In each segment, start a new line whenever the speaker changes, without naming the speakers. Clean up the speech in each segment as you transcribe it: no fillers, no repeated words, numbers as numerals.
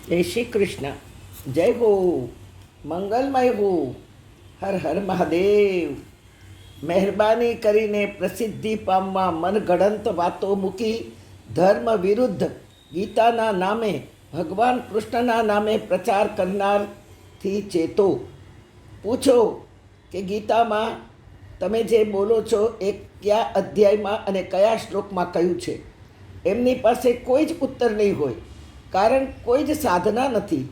જય શ્રી કૃષ્ણ. જય હો, મંગલમય હો. હર હર મહાદેવ. મહેરબાની કરીને પ્રસિદ્ધિ પામવા મનગળંત વાતો મૂકી ધર્મ વિરુદ્ધ ગીતાના નામે, ભગવાન કૃષ્ણના નામે પ્રચાર કરનારથી ચેતો. પૂછો કે ગીતામાં તમે જે બોલો છો એ કયા અધ્યાયમાં અને કયા શ્લોકમાં કહ્યું છે. એમની પાસે કોઈ જ ઉત્તર નહીં હોય, કારણ કોઈ જ સાધના નથી,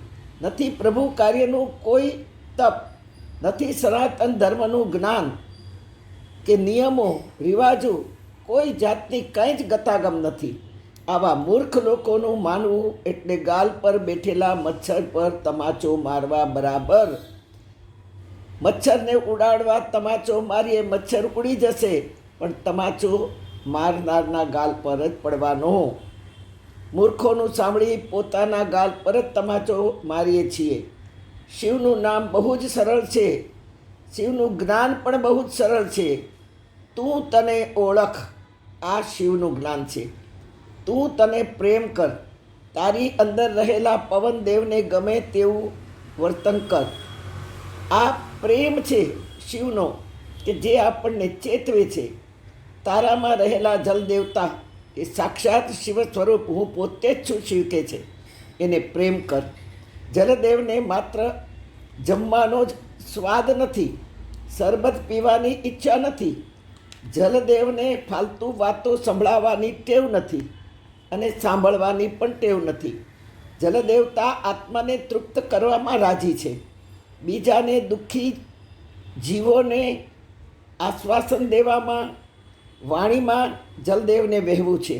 નથી પ્રભુ કાર્યનું કોઈ તપ, નથી સનાતન ધર્મનું જ્ઞાન કે નિયમો રિવાજો, કોઈ જાતની કંઈ જ ગતાગમ નથી. આવા મૂર્ખ લોકોનું માનવું એટલે ગાલ પર બેઠેલા મચ્છર પર તમાચો મારવા બરાબર. મચ્છરને ઉડાડવા તમાચો મારીએ મચ્છર ઉડી જશે, પણ તમાચો મારનારના ગાલ પર જ પડવાનો. મૂર્ખોનું સાંભળી પોતાના ગાલ પર જ તમાચો મારીએ છીએ. શિવનું નામ બહુ જ સરળ છે, શિવનું જ્ઞાન પણ બહુ જ સરળ છે. તું તને ઓળખ, આ શિવનું જ્ઞાન છે. તું તને પ્રેમ કર, તારી અંદર રહેલા પવનદેવને ગમે તેવું વર્તન કર. આ પ્રેમ છે શિવનો, કે જે આપણને ચેતવે છે. તારામાં રહેલા જલદેવતા એ સાક્ષાત શિવ સ્વરૂપ હું પોતે જ છું શિવ કે છે, એને પ્રેમ કર. જલદેવને માત્ર જમવાનો જ સ્વાદ નથી, શરબત પીવાની ઈચ્છા નથી. જલદેવને ફાલતુ વાતો સંભળાવવાની ટેવ નથી અને સાંભળવાની પણ ટેવ નથી. જલદેવતા આત્માને તૃપ્ત કરવામાં રાજી છે. બીજાને દુઃખી જીવોને આશ્વાસન દેવામાં વાણીમાં જલદેવને વહેવું છે.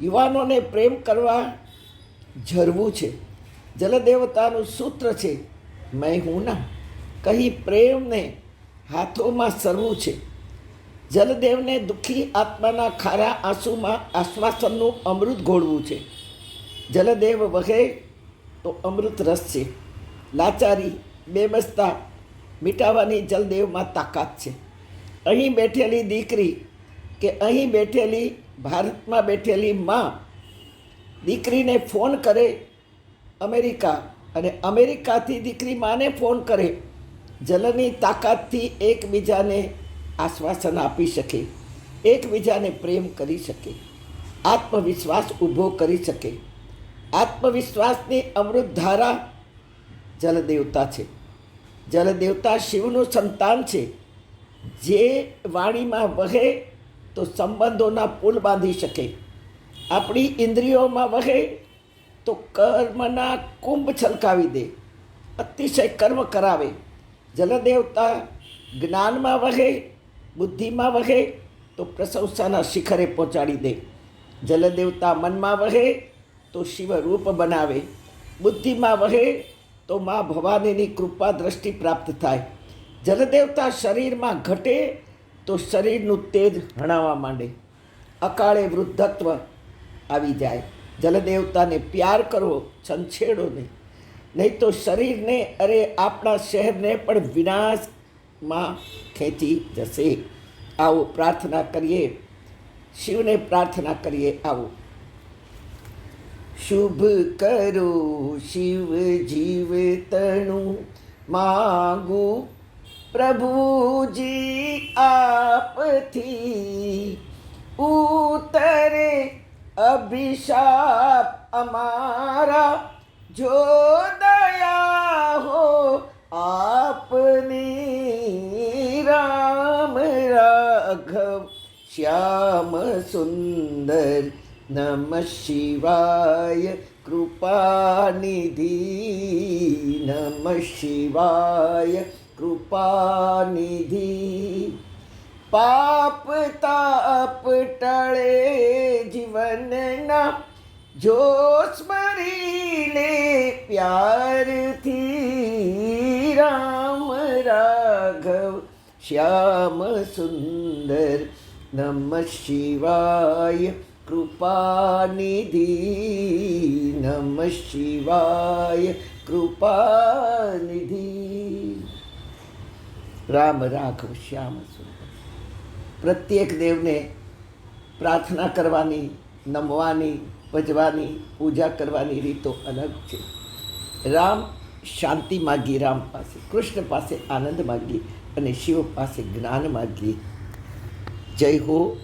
યુવાનોને પ્રેમ કરવા ઝરવું છે. જલદેવતાનું સૂત્ર છે મેં હું ના કહી પ્રેમને હાથોમાં સરવું છે. જલદેવને દુઃખી આત્માના ખારા આંસુમાં આશ્વાસનનું અમૃત ઘોળવું છે. જલદેવ વહે તો અમૃત રસ છે. લાચારી બેબસતા મિટાવવાની જલદેવમાં તાકાત છે. અહીં બેઠેલી દીકરી કે અહીં બેઠેલી ભારતમાં બેઠેલી માં દીકરીને ફોન કરે અમેરિકા, અને અમેરિકાથી દીકરી માને ફોન કરે. જલની તાકાતથી એકબીજાને આશ્વાસન આપી શકે, એકબીજાને પ્રેમ કરી શકે, આત્મવિશ્વાસ ઊભો કરી શકે. આત્મવિશ્વાસની અમૃતધારા જલદેવતા છે. જલદેવતા શિવનું સંતાન છે. જે વાણીમાં વહે તો સંબંધોના પુલ બાંધી શકે. આપણી ઇન્દ્રિયોમાં વહે તો કર્મના કુંભ છલકાવી દે, અતિશય કર્મ કરાવે. જલદેવતા જ્ઞાનમાં વહે, બુદ્ધિમાં વહે તો પ્રશંસાના શિખરે પહોંચાડી દે. જલદેવતા મનમાં વહે તો શિવ રૂપ બનાવે. બુદ્ધિમાં વહે તો મા ભવાનીની કૃપા દ્રષ્ટિ પ્રાપ્ત થાય. જલદેવતા શરીરમાં ઘટે તો શરીરનું તેજ હણાવવા માંડે, અકાળે વૃદ્ધત્વ આવી જાય. જલદેવતાને પ્યાર કરવો, છંછેડો નહીં, નહીં તો શરીરને આપણા શહેરને પણ વિનાશમાં ખેંચી જશે. આવો પ્રાર્થના કરીએ, શિવને પ્રાર્થના કરીએ. આવો. શુભ કરો શિવ જીવ તણું માગું પ્રભુજી આપથી, ઉતરે અભિશાપ અમારા, જો દયા હો આપની. રામ રાઘવ શ્યામ સુંદર, નમઃ શિવાય કૃપાનિધિ, નમઃ શિવાય કૃપાનિધિ. પાપ તાપ ટળે જીવનના, જો સ્મરી લે પ્યારથી. રામ રાઘવ શ્યામ સુંદર, નમઃ શિવાય કૃપાનિધિ, નમઃ શિવાય કૃપાનિધિ. રામ રાઘવ શ્યામ સુંદર. પ્રત્યેક દેવને પ્રાર્થના કરવાની, નમવાની, ભજવાની, પૂજા કરવાની રીતો અલગ છે. રામ શાંતિ માગી, રામ પાસે, કૃષ્ણ પાસે આનંદ માગી અને શિવ પાસે જ્ઞાન માગી. જય હો.